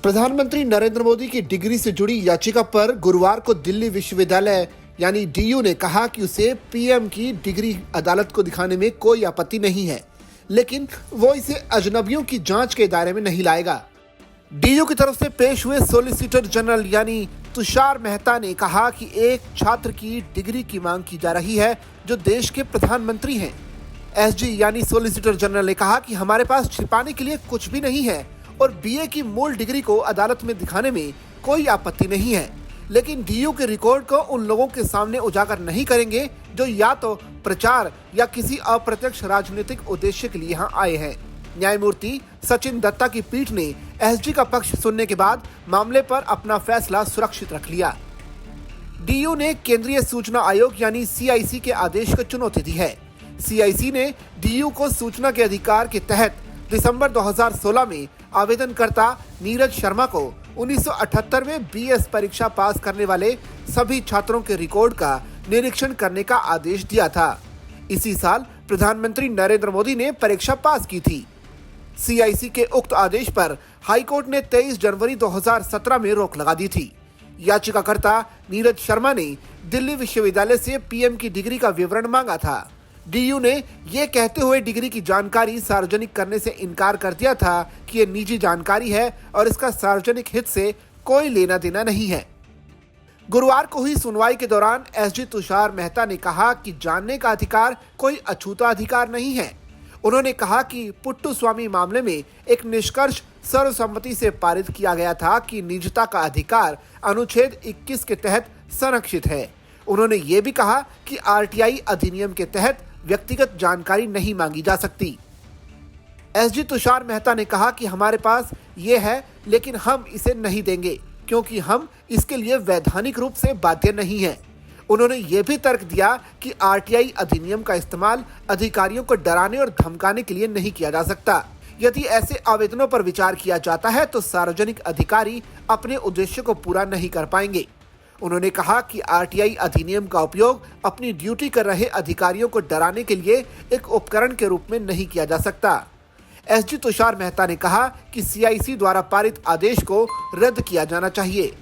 प्रधानमंत्री नरेंद्र मोदी की डिग्री से जुड़ी याचिका पर गुरुवार को दिल्ली विश्वविद्यालय यानी डीयू ने कहा कि उसे पीएम की डिग्री अदालत को दिखाने में कोई आपत्ति नहीं है, लेकिन वो इसे अजनबियों की जांच के दायरे में नहीं लाएगा। डीयू की तरफ से पेश हुए सॉलिसिटर जनरल यानी तुषार मेहता ने कहा कि एक छात्र की डिग्री की मांग की जा रही है जो देश के प्रधानमंत्री हैं। एसजी यानी सॉलिसिटर जनरल ने कहा कि हमारे पास छिपाने के लिए कुछ भी नहीं है और बीए की मूल डिग्री को अदालत में दिखाने में कोई आपत्ति नहीं है, लेकिन डीयू के रिकॉर्ड को उन लोगों के सामने उजागर नहीं करेंगे जो या तो प्रचार या किसी अप्रत्यक्ष राजनीतिक उद्देश्य के लिए यहाँ आए हैं। न्यायमूर्ति सचिन दत्ता की पीठ ने एसजी का पक्ष सुनने के बाद मामले पर अपना फैसला सुरक्षित रख लिया। डीयू ने केंद्रीय सूचना आयोग यानी सीआईसी के आदेश को चुनौती दी है। सीआईसी ने डीयू को सूचना के अधिकार के तहत दिसंबर 2016 में आवेदनकर्ता नीरज शर्मा को 1978 में बीएस परीक्षा पास करने वाले सभी छात्रों के रिकॉर्ड का निरीक्षण करने का आदेश दिया था। इसी साल प्रधानमंत्री नरेंद्र मोदी ने परीक्षा पास की थी। सीआईसी के उक्त आदेश पर हाईकोर्ट ने 23 जनवरी 2017 में रोक लगा दी थी। याचिकाकर्ता नीरज शर्मा ने दिल्ली विश्वविद्यालय से पीएम की डिग्री का विवरण मांगा था। डीयू ने ये कहते हुए डिग्री की जानकारी सार्वजनिक करने से इनकार कर दिया था कि ये निजी जानकारी है और इसका सार्वजनिक हित से कोई लेना देना नहीं है। गुरुवार को हुई सुनवाई के दौरान एसजी तुषार मेहता ने कहा कि जानने का अधिकार कोई अछूता अधिकार नहीं है। उन्होंने कहा कि पुट्टुस्वामी मामले में एक निष्कर्ष सर्वसम्मति से पारित किया गया था कि निजता का अधिकार अनुच्छेद 21 के तहत संरक्षित है। उन्होंने ये भी कहा कि आरटीआई अधिनियम के तहत व्यक्तिगत जानकारी नहीं मांगी जा सकती। एसजी तुषार मेहता ने कहा कि हमारे पास ये है, लेकिन हम इसे नहीं देंगे क्योंकि हम इसके लिए वैधानिक रूप से बाध्य नहीं हैं। उन्होंने ये भी तर्क दिया कि आरटीआई अधिनियम का इस्तेमाल अधिकारियों को डराने और धमकाने के लिए नहीं किया जा सकता। यदि ऐसे आवेदनों पर विचार किया जाता है तो सार्वजनिक अधिकारी अपने उद्देश्य को पूरा नहीं कर पाएंगे। उन्होंने कहा कि आरटीआई अधिनियम का उपयोग अपनी ड्यूटी कर रहे अधिकारियों को डराने के लिए एक उपकरण के रूप में नहीं किया जा सकता। एसजी तुषार मेहता ने कहा कि सीआईसी द्वारा पारित आदेश को रद्द किया जाना चाहिए।